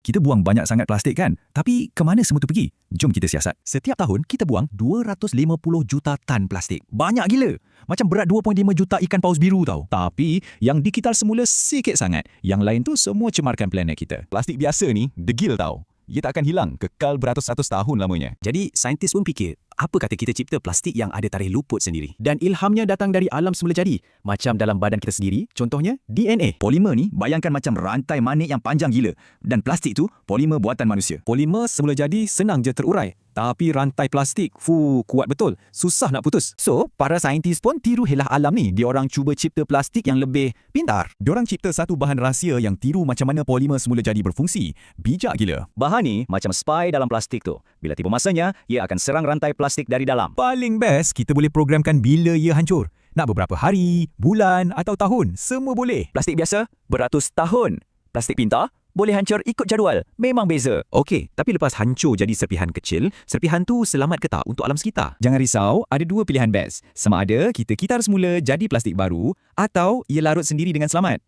Kita buang banyak sangat plastik kan? Tapi ke mana semua tu pergi? Jom kita siasat. Setiap tahun, kita buang 250 juta tan plastik. Banyak gila. Macam berat 2.5 juta ikan paus biru tau. Tapi, yang dikital semula sikit sangat. Yang lain tu semua cemarkan planet kita. Plastik biasa ni degil tau. Ia tak akan hilang, kekal beratus-ratus tahun lamanya. Jadi, saintis pun fikir, apa kata kita cipta plastik yang ada tarikh luput sendiri? Dan ilhamnya datang dari alam semula jadi. Macam dalam badan kita sendiri, contohnya DNA. Polimer ni bayangkan macam rantai manik yang panjang gila. Dan plastik tu polimer buatan manusia. Polimer semula jadi senang je terurai. Tapi rantai plastik, kuat betul. Susah nak putus. So, para saintis pun tiru helah alam ni. Diorang cuba cipta plastik yang lebih pintar. Diorang cipta satu bahan rahsia yang tiru macam mana polimer semula jadi berfungsi. Bijak gila. Bahan ni macam spy dalam plastik tu. Bila tiba masanya, ia akan serang rantai plastik dari dalam. Paling best, kita boleh programkan bila ia hancur. Nak beberapa hari, bulan atau tahun, semua boleh. Plastik biasa, beratus tahun. Plastik pintar, boleh hancur ikut jadual. Memang beza. Okey, tapi lepas hancur jadi serpihan kecil, serpihan tu selamat ke tak untuk alam sekitar? Jangan risau, ada dua pilihan best. Sama ada kita kitar semula jadi plastik baru atau ia larut sendiri dengan selamat.